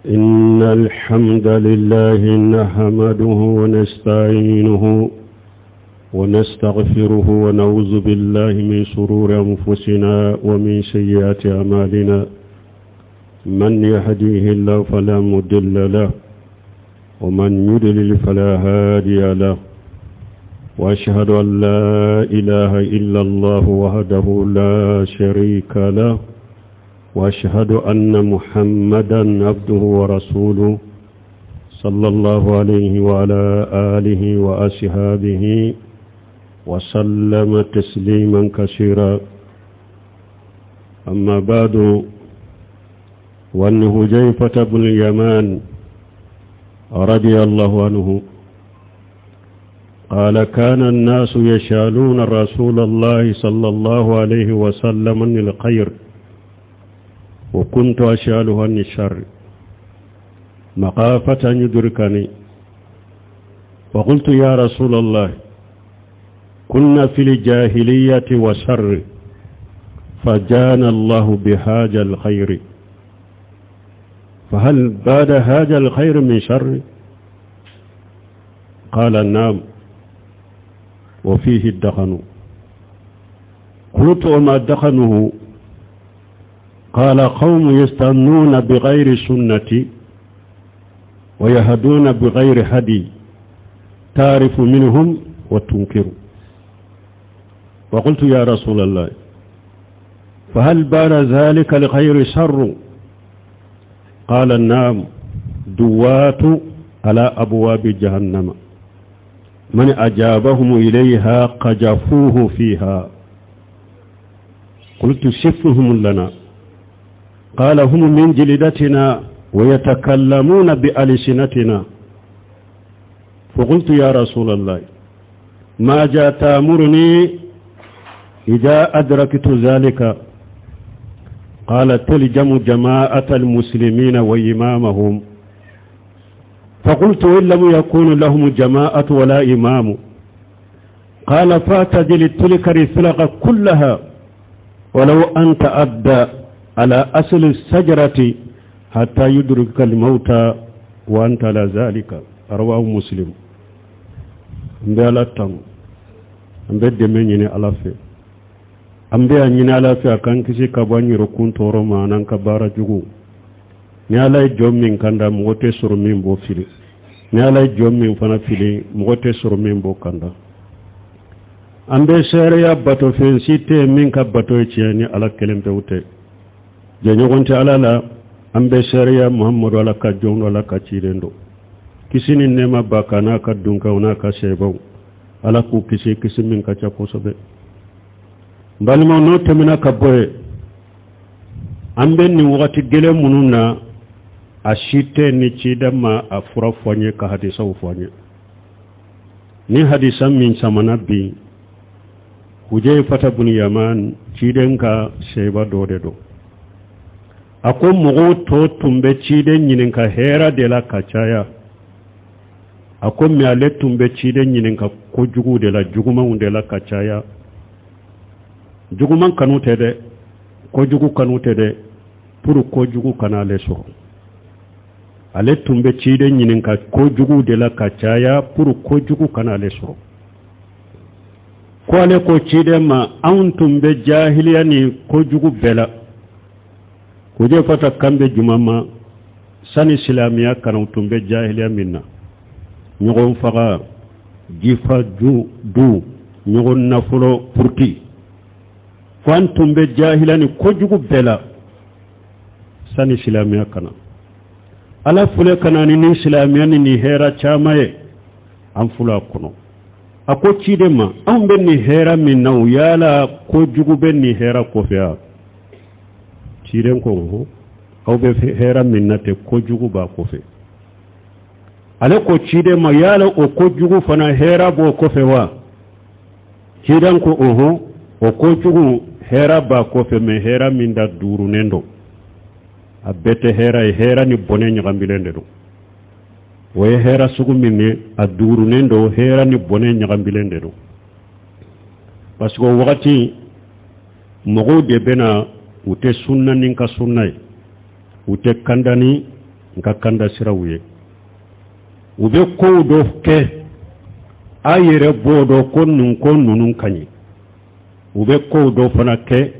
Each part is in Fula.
إن الحمد لله نحمده ونستعينه ونستغفره ونعوذ بالله من شرور أنفسنا ومن سيئات أعمالنا من يهديه الله فلا مضل له ومن يضلل فلا هادي له وأشهد أن لا إله إلا الله وحده لا شريك له وأشهد أن محمدا عبده ورسوله صلى الله عليه وعلى آله وأصحابه وسلم تسليما كثيرا أما بعد وأن حذيفة بن اليمان رضي الله عنه قال كان الناس يسألون رسول الله صلى الله عليه وسلم عن الخير وكنت أسأله عن الشر مخافة أن يدركني وقلت يا رسول الله كنا في الجاهلية وشر فجانا الله بهذا الخير فهل بعد هذا الخير من شر؟ قال نعم وفيه الدخن. قلت وما دخنه؟ قال قوم يستنون بغير سنتي ويهدون بغير هدي تعرف منهم وتنكر. وقلت يا رسول الله فهل بعد ذلك الخير شر؟ قال نعم دوات على أبواب جهنم من أجابهم إليها قذفوه فيها. قلت صفهم لنا. قال هم من جلدتنا ويتكلمون بألسنتنا. فقلت يا رسول الله ما جاء تأمرني إذا أدركت ذلك؟ قال تلجم جماعة المسلمين وإمامهم. فقلت إن لم يكون لهم جماعة ولا إمام؟ قال فاعتدل تلك الفرق كلها ولو أنت أبدأ على أصل الشجرة حتى يدرك الموت وأنت على ذلك. رواه مسلم. مبالاتم مبد مني على في أمبي أني على في أكان كسي كباني ركون تورو ما نان كبارا جوجو نيالا جوم من كندا موتي سور من بو فيلي نيالا جوم من فنا فيلي موتي سور من بو كندا أمبي سيريا باتو فينسيتي من كباتو يتياني على كلمة بوتي janyogonte alala ambe sharia muhammadu ala ka jondo ala ka cirendo kisini nema bakana ka dunka una ka shebau ala ku kisi min ka chakosobe balma no temina ka boye ambe ni wakati gele mununa ashite ni chidama afura fwanye ka hadisa ufwanye ni hadisa min samana bi Huzaifa bin Yaman cidenka sheba dode do ako mogo to tumbe cide nyininka hera de la kacaya ako mi ale tumbe cide nyininka ko jugu de la juguman de la kacaya juguman kanu tede ko jugu kanu tede pour ko jugu kana le so ale tumbe cide nyininka ko jugu de la kacaya pour ko jugu kana le so ko ale ko cide ma an tumbe jahiliya ni ko jugu bela Huzaifa kambe jumama sani islamiya kana tumbe jahiliya minna nyogon faga gifa du nyogon nafulo purti fan tumbe jahiliya ni kojugu bela sani islamiya kana ala fule kana ni islamiya ni hera chamaye an fula kono ako chidema ambe ni hera minna yala kojugu ben ni hera kofia ciren ko aw be hera minnate ko jugu ba ko fe ale ko cide ma yala o ko jugu fana hera bo ko fe wa ciren ko o ko jugu hera ba ko fe me hera minda duru nendo abete hera ni bone nyagambilende do way hera sugu minne a duru nendo hera ni bone nyagambilende do parce que wakati mogo de bena ute sunna ninka sunnay ute kandani nka kanda siraw ye u be kow dɔ kɛ a yɛrɛ bɔ dɔ ko ninnu ka ɲi u be kow dɔ fana kɛ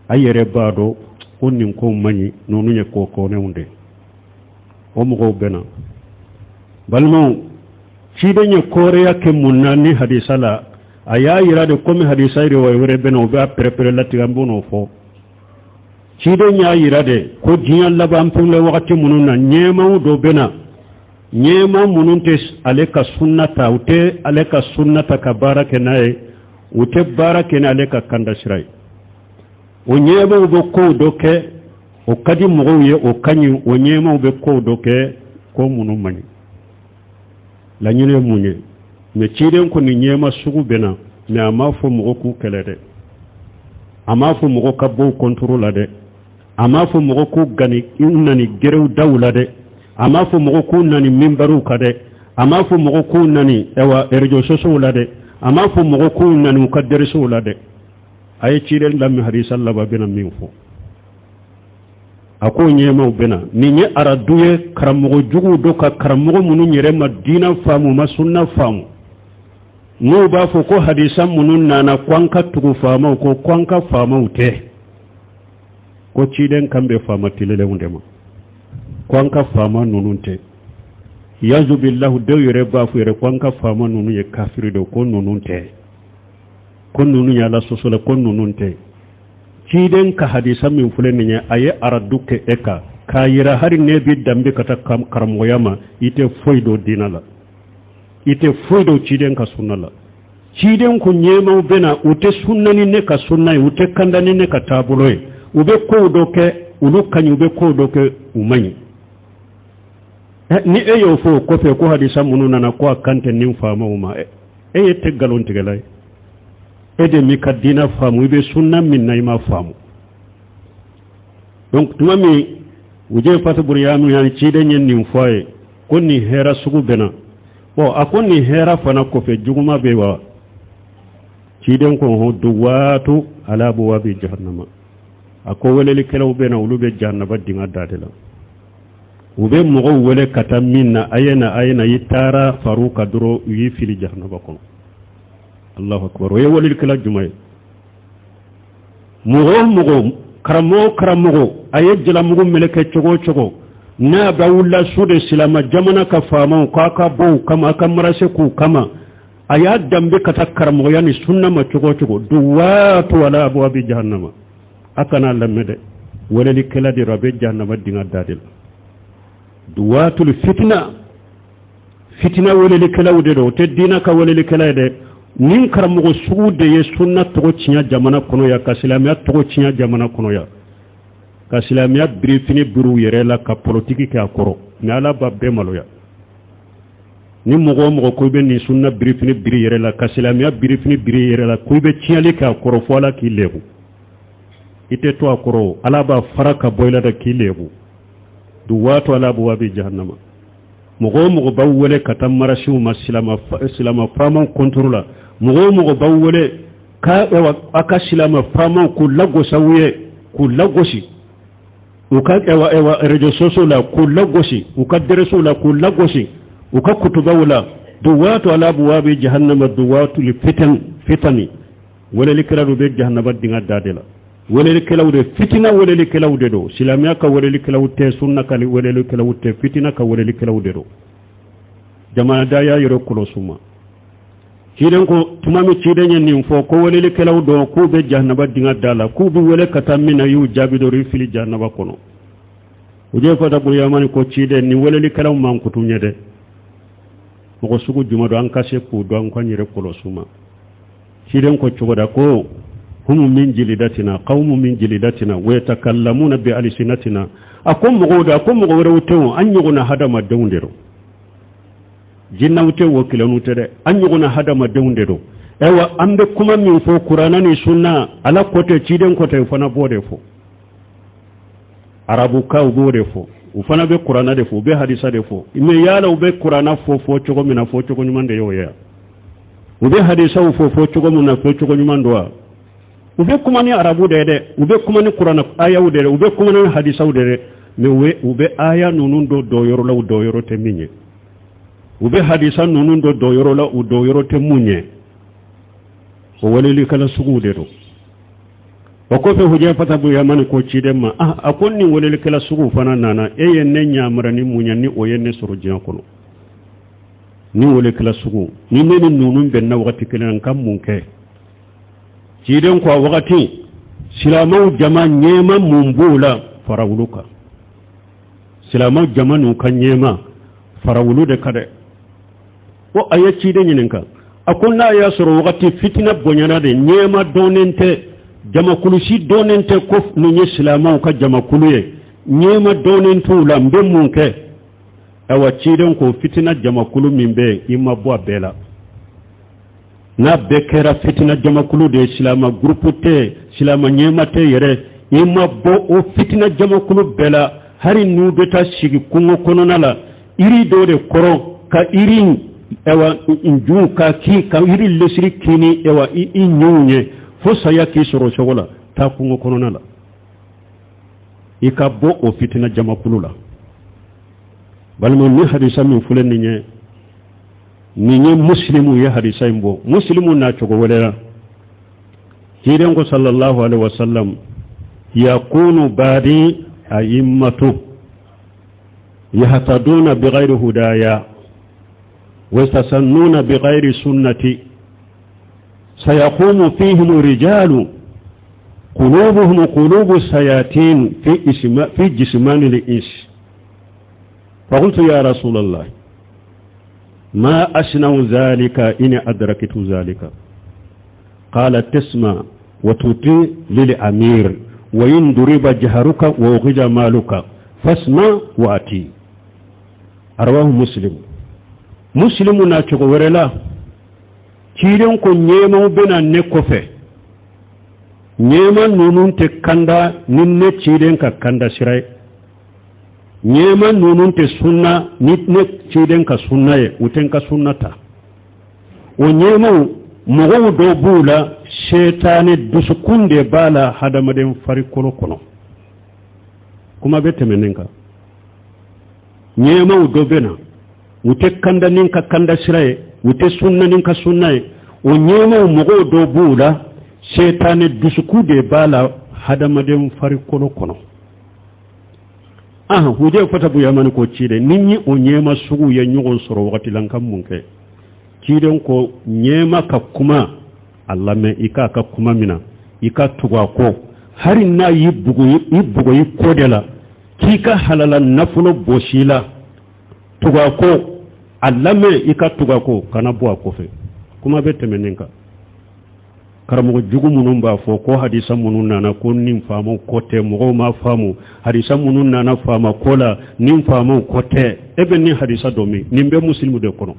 a yɛrɛ b'a dɔ ko nin kow man ɲi ninnu ye kɔkɔnɛw de o mɔgɔw bɛna balimaw ciden ye kɔrɔya kɛ mun na ni hadisa la a y'a yira de komi hadisa yɛrɛ wɛrɛ bɛna u b'a pɛrɛpɛrɛ latigɛ an b'o fɔ ciden y'a yira de ko diɲɛ laban pɛnlɛ wagati minnu na ɲɛmaw dɔ bɛna ɲɛma minnu tɛ ale ka sunna ta u tɛ ale ka sunna ta ka baara kɛ n'a ye u tɛ baara kɛ ni ale ka kanda sira ye o ɲɛmaw bɛ kow dɔ kɛ o ka di mɔgɔw ye o ka ɲi o ɲɛmaw bɛ kow dɔ kɛ ko minnu man ɲi laɲini ye mun ye mais ciden kɔni ɲɛma sugu bɛna mais a m'a fɔ mɔgɔ k'u kɛlɛ dɛ a m'a fɔ mɔgɔ ka bɔ contrôle la dɛ a m'a fɔ mɔgɔ k'u gani nani gɛrɛw daw la dɛ a m'a fɔ mɔgɔ k'u nani minbariw ka dɛ a m'a fɔ mɔgɔ k'u nani réseaux sociaux la dɛ a m'a fɔ mɔgɔ k'u nani u ka dɛrisow la dɛ a ye ciden lamɛn hadisa laban bɛna min fɔ a ko ɲɛmaw bɛna nin ye aradu ye karamɔgɔ juguw dɔ ka karamɔgɔ minnu yɛrɛ ma diina faamu ma sunna faamu n'u b'a fɔ ko hadisa minnu nana ko an ka tugu faamaw ko an ka faamaw tɛ ko ciden kan bɛ faama tilelenw de ma ko an ka faama ninnu tɛ yazu billahu dɔw yɛrɛ b'a fɔ yɛrɛ ko an ka faama ninnu ye kafiri de ko ninnu tɛ ko ninnu ye ala sɔsɔla ko ninnu tɛ ciden ka hadisa min filɛ nin ye a ye aradu kɛ e kan k'a yira hari ne bi danbe ka taa karamɔgɔya ma i tɛ foyi dɔn diina la i tɛ foyi dɔn ciden ka sunna la ciden ko ɲɛmaw bɛna u tɛ sunna ni ne ka sunna ye u tɛ kanda ni ne ka taabolo ye u bɛ kow dɔ kɛ olu ka ɲi u bɛ kow dɔ kɛ u man ɲi ni e y'o fɔ o kɔfɛ ko hadisa minnu nana ko a kan tɛ nin faamaw ma e ye tɛ nkalon tigɛla ye e de mi ka diina faamu i bɛ sunna min na i ma faamu donc tuma min u je fata buryamu yani ciden ye nin fɔ a ye ko nin hɛra sugu bɛna bon a ko nin hɛra fana kɔfɛ juguma bɛ wa ciden ko ho duwatu ala abwabi jahannama a ko welelikɛlaw bɛna olu bɛ jahannaba dinga da de la u bɛ mɔgɔw wele ka taa min na a ye na i taara faru ka dɔrɔn u y'i fili jahannaba kɔnɔ allahu akbar o ye welelikɛla juma ye mɔgɔ o mɔgɔ karamɔgɔ a ye jalamugu meleke cogo o cogo n'a bɛ wula su de silama jamana ka faamaw k'a ka bɔ u kama a ka marase k'u kama a y'a danbe ka taa karamɔgɔya ni sunna ma cogo o cogo duwaatu ala abwabi jahannama a kana lamɛn dɛ welelikɛla de a bɛ jahannama dinga da de la duwaatul fitina welelikɛlaw de don o tɛ diina ka welelikɛla ye dɛ nin karamɔgɔ sugu de ye sunna tɔgɔ tiɲɛ jamana kɔnɔ ya ka silamɛya tɔgɔ tiɲɛ jamana kɔnɔ ya ka silamɛya birifini biri u yɛrɛ la ka politiki kɛ a kɔrɔ mais ala b'a bɛɛ maloya ni mɔgɔ o mɔgɔ ko i bɛ nin sunna birifini biri yɛrɛ la ka silamɛya birifini biri yɛrɛ la ko i bɛ tiɲɛli kɛ a kɔrɔ fo ala k'i lebu i tɛ to a kɔrɔ ala b'a fara ka bɔ i la da k'i lebu duwaatu ala abwaabi jahannama mɔgɔ o mɔgɔ b'aw wele ka taa marasiw ma silama faamaw contrôle la mɔgɔ o mɔgɔ b'aw wele a ka silama faamaw k'u lagosi aw ye k'u lagosi u ka réseaux sociaux la k'u lagosi u ka dɛrɛsow la k'u lagosi u ka kutubaw la duwaatu ala abwaabi jahannama duwaatu li fitani welelikɛla dɔ bɛ jahannaba dinga da de la welelikɛlaw de fitina welelikɛlaw de don silamɛya ka welelikɛlaw tɛ sunna ka welelikɛlaw tɛ fitina ka welelikɛlaw de don jamanaden y'a yɛrɛ kɔlɔsi ma ciden ko tuma min ciden ye nin fɔ ko welelikɛlaw dɔn k'u bɛ jahannaba dinga da la k'u bɛ wele ka taa min na y'u jaabi dɔrɔn i fili jahannaba kɔnɔ u je fata buruyamani ko ciden nin welelikɛlaw man kutu ɲɛ dɛ mɔgɔ sugu juma don an ka se k'u dɔn an k'an yɛrɛ kɔlɔsi ma ciden ko cogo da ko هم من جلدتنا قوم من جلدتنا ويتكلمون بألسنتنا أكون مغودا أكون مغودا أن يغنى هذا ما دون ديرو جنة وكلانو ترى أن يغنى هذا ما دون ديرو أيوة أمبكما من فوق قرآن سنة على قوة تيدن قوة فنا بودفو arabuka ubodefo ufana be qur'ana defo be hadisa defo ime yala ube qur'ana fo chogo mina fo chogo nyumande yoya ube hadisa fo chogo muna fo chogo nyumando ube kuma ni arabu de ube kuma ni qur'ana aya de ube kuma ni hadisa de mais ube aya nunun do yoro la do yoro te minye ube hadisa nunun do yoro la do yoro te munye o walili kala sugu de do o ko fe huje fata bu yamani ko cidemma akonni walili kala sugu fana nana e yenne nyamara ni munya ni o yenne soro jian kono ni walili kala sugu ni neni nunun benna wakati kenan kam munke ciden ko wakati silamau jama nyema mumbula farawuluka silamau jama nu kan nyema farawulu de kade o aya ciden yininka akonna ya soro wakati fitina bonyana de nyema donente jama kulusi donente kof nu nye silamau ka jama kuluye nyema donentu la mbe munke awa ciden ko fitina jama kulu mimbe imma bo bela na bekera fitina jama kulu de silama groupe te silama nyema te yere imma bo o fitina jama kulu bela hari nu beta sigi kungo konona la iri do de koro ka iri ewa inju ka ki ka iri lesiri kini ewa i nyunye fo saya ki soro chogola ta kungo konona la ikabo o fitina jama kulu la balmo ni hadisa min fulen ninye muslimu ya hadisa imbo muslimu na chogo welera hirengo sallallahu alaihi wasallam yakunu badi a'immatu yahtaduna bighairi hudaya ويستسنون بغير سنتي سيقوم فيهم رجال قلوبهم قلوب الشياطين في جسمان الإنس فقلت يا رسول الله ما أشنع ذلك إن أدركت ذلك قال تسمع وتطيع للأمير وإن ضرب جهرك وأخرج مالك فاسمع وأتي رواه مسلم muslimu na cogo were la kiren ko nyema bena ne kofe nyema nunun te kanda ninne ciiden ka kanda sirai nyema nunun te sunna nitne ciiden ka sunnaye uten ka sunnata o nyema mogo do bula shetane dusukunde bala hadamaden fari kono kuma bete menenka nyema do bena wute kanda ninka kanda siraye wute sunna ninka sunnaye o nyema mogo do bula shetane dusukude bala hadamaden fari kono huje fata bu yamani ko cide ninni o nyema sugu ya nyugon soro wakati lankam munke ciden ko nyema ka kuma Allah me ika ka kuma mina ika tugwa ko hari na yibugo yi kodela kika halala nafulo boshila tugwa ko Allah me ika tugwa ko kana buwa kofe kuma bete meninka karamugo jugu munun ba fo ko hadisa munun nana ko nin famo kote mugo ma famu hadisa munun nana fama kola nin famo kote ebe ni hadisa domi nimbe muslimu de kono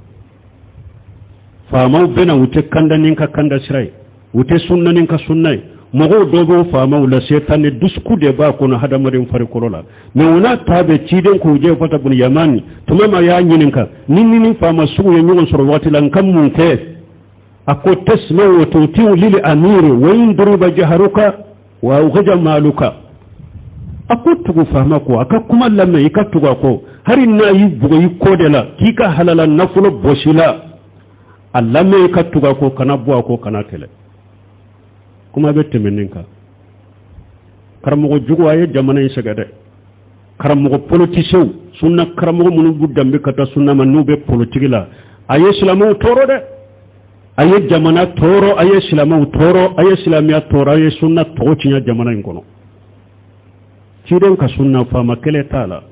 fama bena wute kanda ninka kanda sirai wute sunna ninka sunnai mugo dogo fama wala setan ne dusku de ba kono hadamarin fari kolola me wona tabe ciden ko je fata bun yamani tumama ya nyininka ninni fama sugu ya nyugon soro wati lan kam munke ako tasma wa tutiu lil amir wa indruba jaharuka wa ukhja maluka ako tugu fama ko aka kuma lamme ikatuga ko harin na yi bugo yi kodela kika halala nafulo boshila allame ikatuga ko kana buwa ko kana tele kuma bette meninka karamugo jugo aye jamana yi sagade karamugo politicien sunna karamugo munu buddambe kata sunna manube politique la aye islamu toro de aye jamana toro aye islamu toro aye islamia toro aye sunna toro cinya jamana inkono ciren ka sunna fama kele tala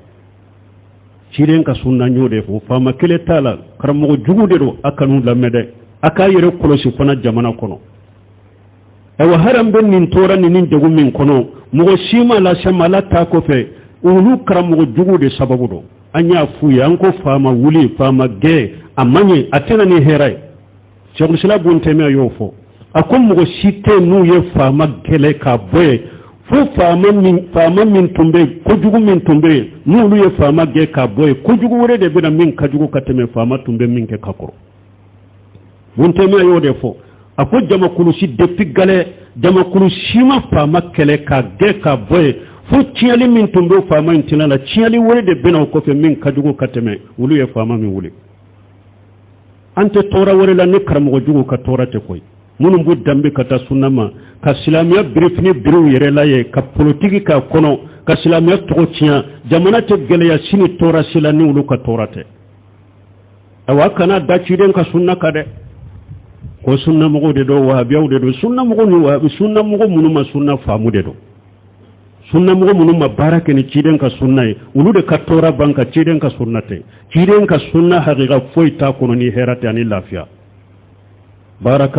ciren ka sunna nyode fo fama kele tala karamugo jugo de do akanu lamede aka yere kolosi fana jamana kono ewa haram ben nin tora nin jagu min kono mugo shima la shamala ta ko fe ulu karamugo jugu de sababu do anya fuya anko fama wuli fama ge amanye atena ni herai Cheikh Islam bun teme yofo akom mugo shite nu ye fama gele ka boye fo fama min tumbe ko jugu min tumbe nu lu ye fama ge ka boye ko jugu wore de bena min ka jugu kateme fama tumbe min ke kakoro bun teme yo de fo ako jama kulusi depuis gale jama kulusi ma fama kele ka ge ka boye fo tiɲɛli min tun bɛ faama in tila la tiɲɛli wɛrɛ de bɛna o kɔfɛ min ka jugu ka tɛmɛ olu ye faama min wuli an tɛ tɔɔrɔ wɛrɛ la ni karamɔgɔ jugu ka tɔɔrɔ tɛ koyi minnu b'u danbe ka taa sunna ma ka silamɛya birifini biriw yɛrɛ la ye ka politiki k'a kɔnɔ ka silamɛya tɔgɔ tiɲɛ jamana tɛ gɛlɛya sini tɔɔrɔ si la ni olu ka tɔɔrɔ tɛ awa kana da ciden ka sunna ka dɛ ko sunna mɔgɔw de don wahabiyaw de don sunna mɔgɔw ni wahabi sunna mɔgɔ minnu ma sunna faamu de don sunna mɔgɔ minnu ma baara kɛ ni ciden ka sunna ye olu de ka tɔɔrɔ ban ka ciden ka sunna tɛ ciden ka sunna hakika foyi t'a kɔnɔ ni hɛrɛ tɛ ani lafiya بارك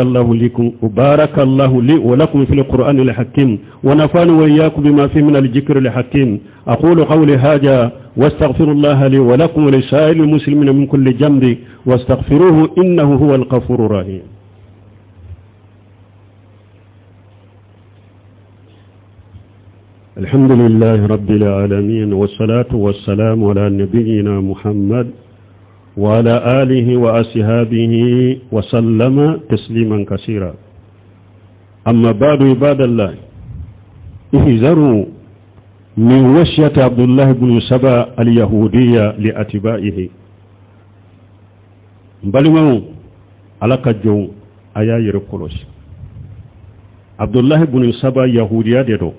الله لي ولكم في القرآن الحكيم ونفعني وإياكم بما فيه من الذكر الحكيم أقول قولي هذا واستغفر الله لي ولكم ولسائر المسلمين من كل جنب واستغفروه إنه هو الغفور الرحيم الحمد لله رب العالمين والصلاة والسلام على نبينا محمد وعلى آله وأصحابه وسلم تسليما كثيرا أما بعد عباد الله احذروا من وصية عبد الله بن سبا اليهودية لأتباعه بلغوا على كجو آيا يرقلوس عبد الله بن سبا يهودية دو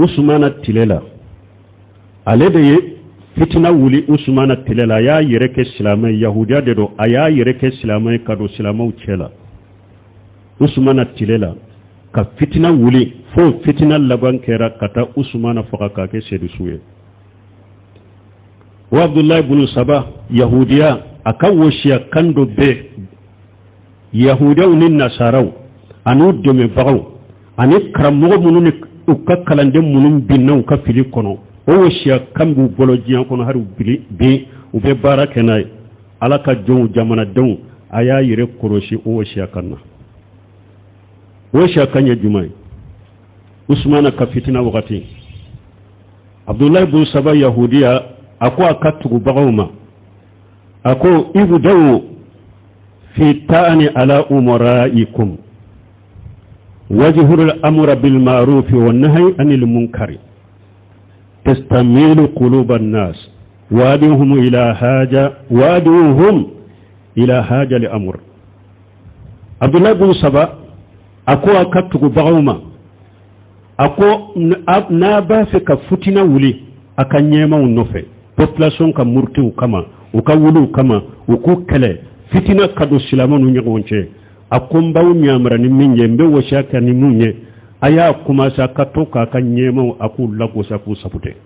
عثمان التلالة عليه fitina wuli usmana tilela ya yere ke silamai yahudiya de do aya yere ke silamai kado silamau cela usmana tilela ka fitina wuli fo fitina laban kera kata usmana faka ka ke sedu suye wa abdullah ibn saba yahudiya aka woshiya kando be yahudiya unin nasarau anu dome bagaw ani karamogo mununi ukka kalande munun binna ukka fili kono o wosiya kambu bolo jiyan kono haru bi u be baara kɛ n'a ye ala ka jɔnw jamanadenw a y'a yɛrɛ kɔlɔsi o wosiya kan na o wosiya kan ye jumɛn ye usmana ka fitina wagati abdullahi bin saba yahudiya a ko a ka tugubagaw ma a ko ibdaw fi ta'ani ala umaraikum wajhul amra bil ma'ruf wan nahyi anil munkari تستميل قلوب الناس وادعوهم إلى حاجة لأمر عبد الله بن سبا أكو أكتب بغوما أكو نابا فيك فتنا ولي أكنيما ونوفي population ka murtiw kama u ka wulu kama u ku kele fitina kadu silamanu nyagonche akumbaw nyamra ni minje mbe woshaka ni munye aya kuma sa katoka ka nyema aku lago sa ku sapute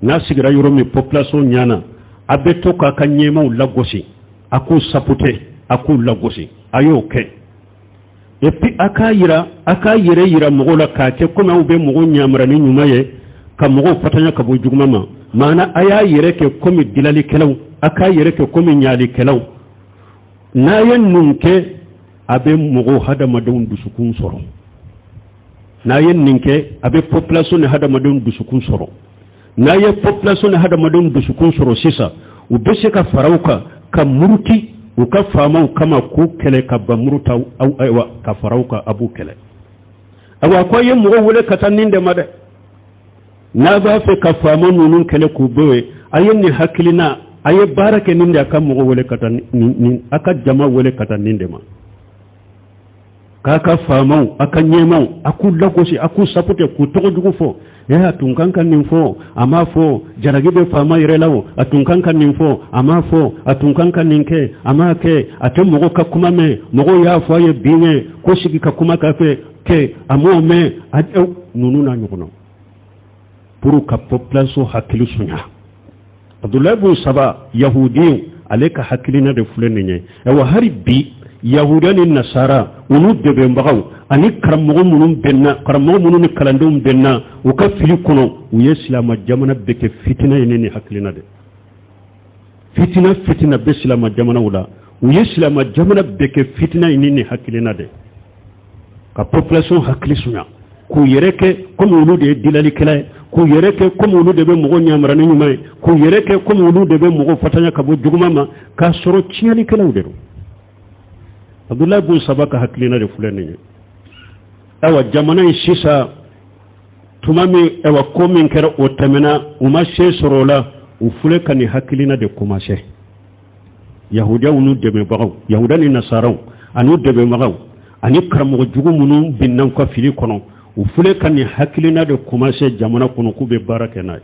na sigira yoromi population nyana abeto ka nyema lagosi aku sapute aku lagosi ayoke epi akayira yira mogola ka ke kuma ube mogo nyamra ni nyumaye ka mogo fatanya ka bujugmama mana aya yire ke komi dilali kelaw akayire ke komi nyali kelaw na yen nunke abe mogo hada madon dusukun soro na yen ninke abe population hada madon dusukun soro na ye population hada madon dusukun soro sisa ubese ka farauka ka muruti uka fama kama ku kele ka bamuruta au aiwa ka farauka abu kele awa ko ye mogo wole kataninde made na ba fe ka fama nunun kele ku bewe ayen ni hakilina aye barake ninde aka mogo wole kataninde aka jama wole kataninde ma kaka famau aka nyemau aku lagosi aku sapute ku togo jugu fo ya tunkanka ninfo ama fo jaragibe fama irelawo atunkanka ninfo ama fo atunkanka ninke ama ke atemogo ka kuma me mogo ya fo ye binge ko sigi ka kuma ka fe ke amo me nunu na nyugono pour ka population hakilu sunya Abdullah ibn Saba yahudi aleka hakilina de fulenye wa haribi yahudani nasara unu debe mbagaw ani karamogo munun ni kalandum benna u ka fili kono u ye silama jamana beke fitina yeneni haklina de fitina be silama jamana wala u ye silama jamana beke fitina yeneni haklina de ka population hakli sunya ku yereke comme ulu de dilali kala ku yereke comme ulu de be mogo nyamra ni nyumay ku yereke comme ulu de be mogo fatanya ka bo jugumama ka soro ciali kala udero Abdullah ibn Sabaka haklina de fulani awa jamana sisa tumami ewa ko min kera o tamena uma she sorola u fule kan hakilina de commencer yahudiya unu debe bagaw yahudan ni nasaraw anu debe magaw ani karamo jugu munu binnan ko fili kono u fule kan hakilina de commencer jamana kono ku be baraka nay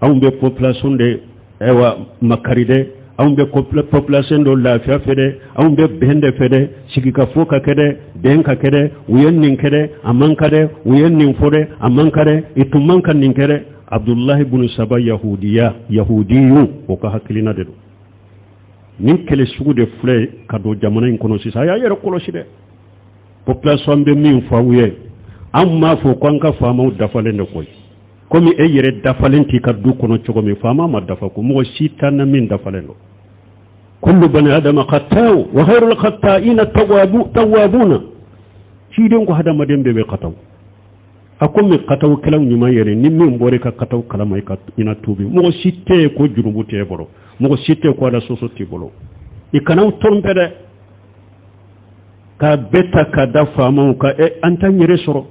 aw be population de ewa makaride aw be population do lafiya fede aw be bende fede sigika foka kede denka kede uyennin kede amankade uyennin fode amankade itumanka ninkere Abdullah ibn Saba yahudiyu o ka hakilina de nin kele sugu de fule kado jamana in kono sisa ya yero kolosi de population be min fawuye amma fo ko anka fama dafale ne koy komi e yere dafalen ti ka du kono cogo mi fama ma dafa ko mo sita na min dafalen no kullu bani adama qatta'u wa khairul qatta'ina tawwabuna ci den ko hada maden be qataw akomi qataw kalaw nyuma yere ni min bore ka qataw kala may ka ina tubi mo sitte ko junubu te boro mo sitte ko ala soso ti bolo ikanaw tompede ka beta ka da fama ka e anta nyere soro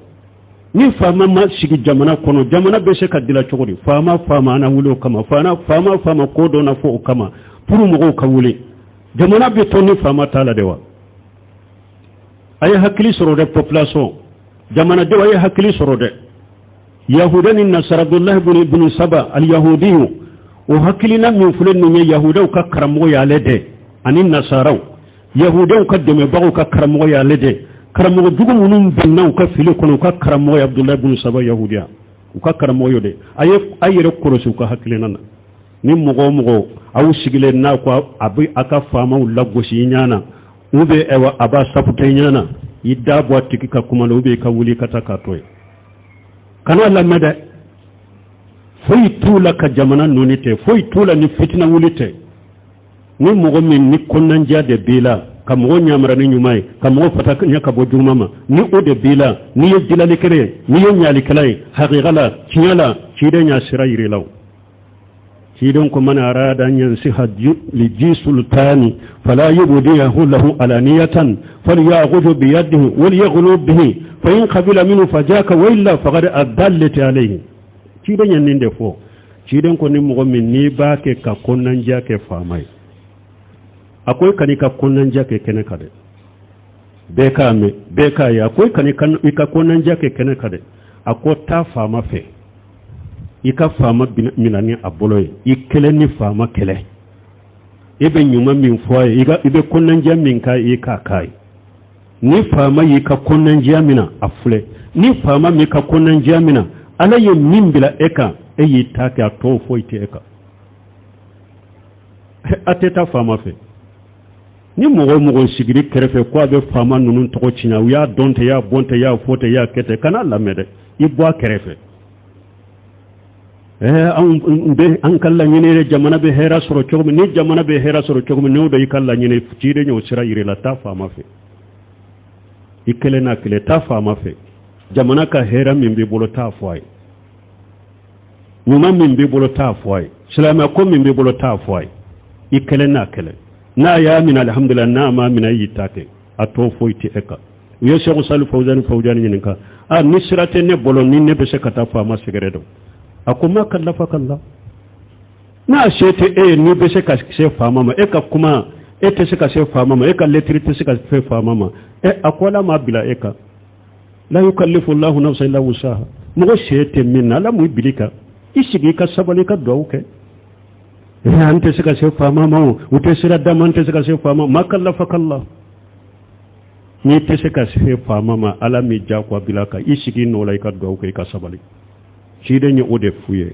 ni fama ma sigi jamana kono jamana be se ka dila cogodi fama na wulo kama fama ko do na fo kama pour mo ka wuli jamana be to ni fama tala dewa ay hakili soro de population jamana de ay hakili soro de yahudan nasara Abdullah ibn Saba al yahudi o hakili na min fulen ni yahuda ka karamo ya lede anin nasara yahuda ka deme bago ka karamo ya lede karamo dugu munum binna ka fili kono ka karamo ya Abdullah ibn Saba yahudiya ka karamo yode ayere korosu ka hakili nana ni mugo awu sigile na ko abi aka fama ulla goshi nyana ube ewa aba sapute nyana idda bo tiki ka kuma ube ka wuli kata ka toy kana la mada foi tula ka jamana nonite foi tula ni fitina wulite ni mugo min ni konnan jade bila kam wo nyamara ni nyumay kam wo fata nyaka bo jumama ni ode bila ni yidilali kere ni nyali kalai haqiqala ciyala cide nya sirayri law sidon ko man arada an yansiha li ji sultani fala yubdihu lahu alaniyatan falyaghudhu bi yadihi wal yaghlu bihi fa in qabila minhu fajaka wa illa faqad adallati alayhi sidon yan ninde fo sidon ko ni mo min ni ba ke ka konnan jake famai akoy kani ka konnan jake kene kade beka ya akoy kani kan ka konnan jake kene kade akota fama fe ika fama minani aboloy ikele ni fama kele ibe nyuma min foye ibe konnan jamin ka ika kai ni fama yika konnan jamina afule ni fama mi ka konnan jamina alaye min bila eka eyi take ato foite eka ateta fama fe ni mogo sigiri kerefe ko abe fama nunun to cinya ya donte ya bonte ya fote ya kete kana lamede ibwa kerefe an kalla nyine jamana be hera soro chogmi ni jamana be hera soro chogmi no do ikalla nyine futire nyo sira yire la ta fama fe ikele na kele ta fama fe jamana ka hera min be bolo ta foy nyuma min be bolo ta foy salama ko min be bolo ta foy ikele na kele na ya min alhamdulillah na ma min ayitake ato foyti eka yo Cheikh Salih Fawzan nyininka a nisrate ne bolo ni ne be se kata fama segredo akuma kallafa kalla na shete ni be se ka se fama ma eka kuma ete se ka se fama ma eka letrite se ka se fama ma akola ma bila eka la yukallifu Allahu nafsan illa wusaha mo shete minna la mu bilika isigi ka sabali ka dawke ante se ka se fama ma ute sira damante se ka se fama ma kallafa kalla ni te se ka se fama ma ala mi jakwa bilaka isigi no lay ka dawke ka sabali cide ni ode fuye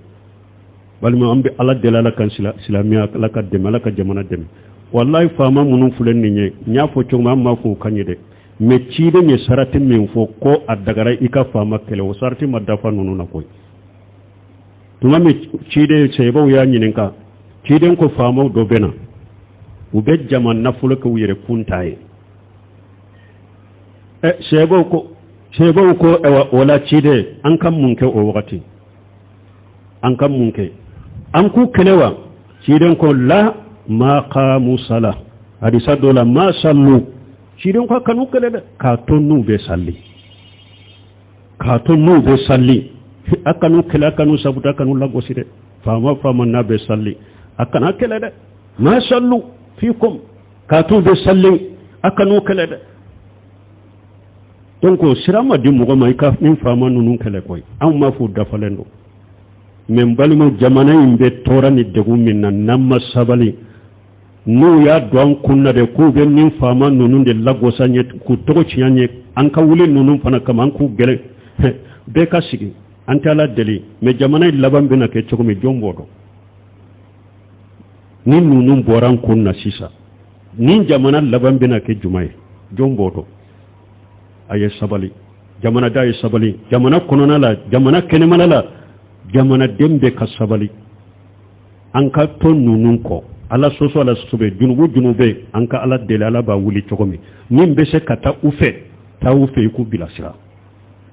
balma ambe ala delala kan islamia la ka dem ala ka jamana dem wallahi fama munun fulen ni nya fo choma ma fo kanyede me cide ni sarati min fo ko adagara ika fama kele o sarti madafa nunu na koy tuma me cide sebo ya nyininka cide ko fama do bena ube jaman na fulo ko yere kuntaye sebo ko wala cide an kan munke o wakati an kan munke an ku kelewa ciden ko la ma qamu sala hadisa dola ma sallu ciden ko kanu kele ka tonu be salli kato nu be salli akanu kele akanu sabuta akanu lagosi de fama na be salli akana kele de ma sallu fikum kato be salli akanu kele de donc sirama di mogo ma ka min fama nunu kele koy am ma fu dafalendo men balimo jamana imbe tora ni degu minna namma sabali nu ya don kunna de ku be min fama nunu de lagosa nyet ku to ciyanye an ka wuli nunu fana kama an ku gele be ka sigi anta la deli me jamana laban bina ke chogo mi jombodo ni nunu boran kunna sisa ni jamana laban bina ke jumay jombodo aye sabali jamana da sabali jamana konona la jamana kenemala la jamana dembe ka sabali an ka to nunun ko ala soso ala sube junube an ka ala dele ala ba wuli chogomi min be se kata ufe ta ufe ku bilasira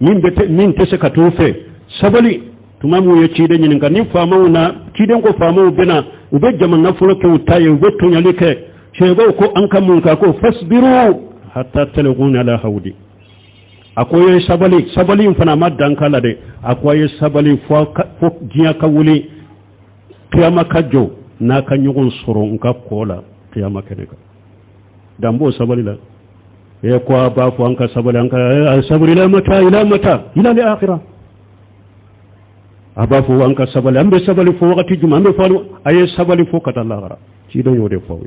min te se kata ufe sabali tumamu ye chide nyin nga ni fama una chide ko fama bena ube jamana fulo ke utaye ube to nyalike shego ko an ka mun ka ko fasbiru hatta talquna ala hawdi akoye sabali fana ma dankala de akoye sabali fo giya ka wuli kiyama ka jo na ka nyugon soro nka kola kiyama kene ka dambo sabali la e ko ba fo anka sabali anka sabri la mata ila li akhirah aba fo anka sabali ambe sabali fo wakati juma ambe fo aye sabali fo kata la gara ci do yode fo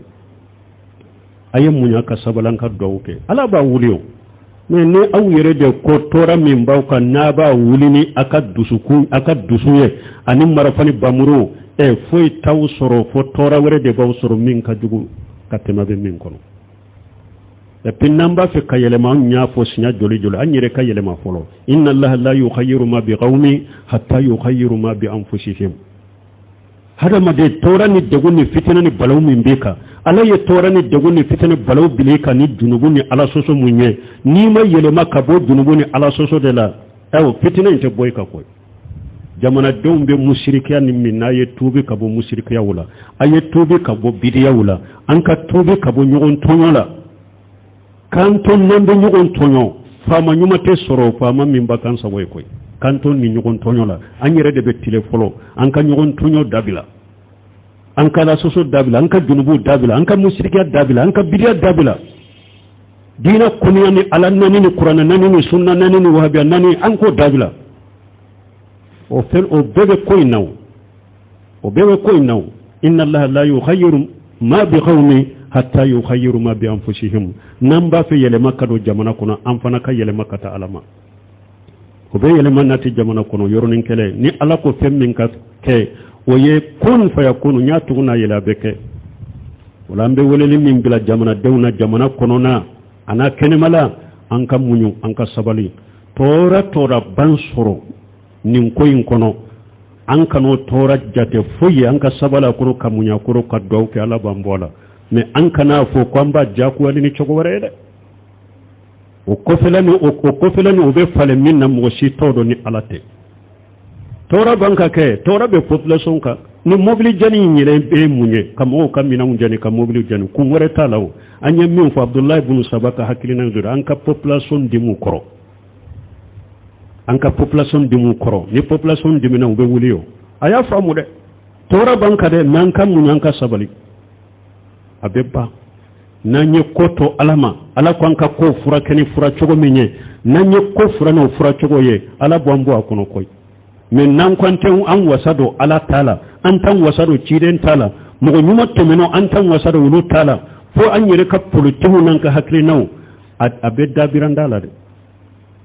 aye munya ka sabali anka dowke ala ba wuliyo mais ne aw yere de ko tora min baw kan na ba wulini aka dusuye ani marafani bamuro e foy taw soro fo tora were de baw soro min ka jugu katema be min kono e pinnamba fe kayele ma nya fo sinya joli anyire kayele ma folo inna allaha la yukhayyiru ma biqawmi hatta yukhayyiru ma bi anfusihim hada ma de tora ni de gonni fitina ni balaw min beka ala ye tora ni de gonni fitina balaw bileka ni junubu ni ala soso munye ni ma yele makka bo junubu ni ala soso de la aw fitina inte boy ka koy jamana dewbe mushrikiya ni minna ye tubi ka bo mushrikiya wala aye tubi ka bo bidiya wala an ka tubi ka bo nyogon tonyola kanton nande nyogon tonyo fama nyuma te soro fama min bakan sa boy koy kanton ni nyogon tonyola anyere de betile folo an ka nyogon tonyo dabila an ka la soso dabila an ka junubu dabila an ka mushrikiya dabila an ka bidiya dabila dina kuniya ni ala nani ni qur'an nani ni sunna nani ni wahabiya nani an ko dabila o bebe koy naw inna allaha la yukhayyiru ma bi qawmi hatta yukhayyiru ma bi anfusihim namba fe yele makka do jamana kono an fana ka yele makka ta alama o be yele manati jamana kono yoronin kele ni ala ko femmin ka ke o ye kun fa yakunu nyatuna yela beke wala mbe woleli min bila jamana dewna jamana kono na ana kenemala an ka munyu an ka sabali tora bansoro nin koyin kono an kano tora jate foyi an ka sabala kuro ka munya kuro ka dow ke ala bambola me an kana fo ko amba jaku wali ni chogo warede o kofelani o be fale min na mo si todo ni alate tora banka ke tora be population ka ni mobili jani nyire be munye kamo kamina unjani ka mobili jani ku wore talaw anya min fo abdullah ibn sabaka hakilina ndur an ka population di mu koro an ka population di mu koro ni population di mina ube wuliyo aya famu de tora banka de nan kam mun ka sabali abeba nanye koto alama ala ko an ka ko fura keni fura chogo minye nanye ko fura no fura chogo ye ala bombo akono koy men nan kwante an wasado ala tala an tan wasado ciden tala mugo nyuma temeno an tan wasado wulu tala fo an yere ka politimu nan ka hakri naw abedda birandala de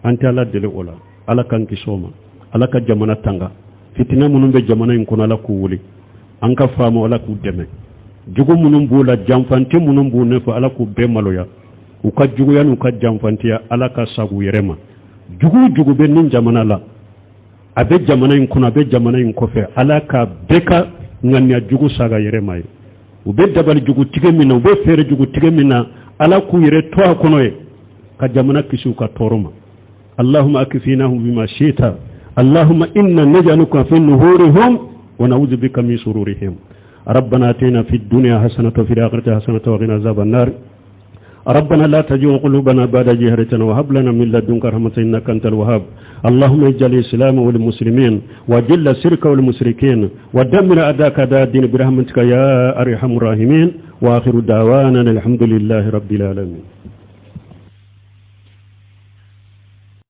ante ala dele ola ala kan kisoma ala ka jamana tanga fitina munun be jamana in kono ala ku wuli an ka famo ala ku deme jugu munun bula jamfanti munun bu ne fa ala ku be maloya u ka jugu yanu ka jamfanti ala ka sagu yerema jugu be nin jamana la abe jamana in kono abe jamana in kofe ala ka beka nganya jugu saga yerema yi u be dabal jugu tige mina u be fere jugu tige mina ala ku yere to kono e ka jamana kisu ka toroma اللهم أكفيناهم بما شئت اللهم إنا نجعلك في نهورهم ونعوذ بك من شرورهم ربنا آتنا في الدنيا حسنة وفي الآخرة حسنة وقنا عذاب النار ربنا لا تجعل قلوبنا بعد إذ هديتنا وهب لنا من لدنك رحمة إنك أنت الوهاب اللهم اجعل الإسلام والمسلمين وجل الشرك والمشركين ودمر أعداءك أعداء الدين برحمتك يا أرحم الراحمين وآخر دعوانا الحمد لله رب العالمين.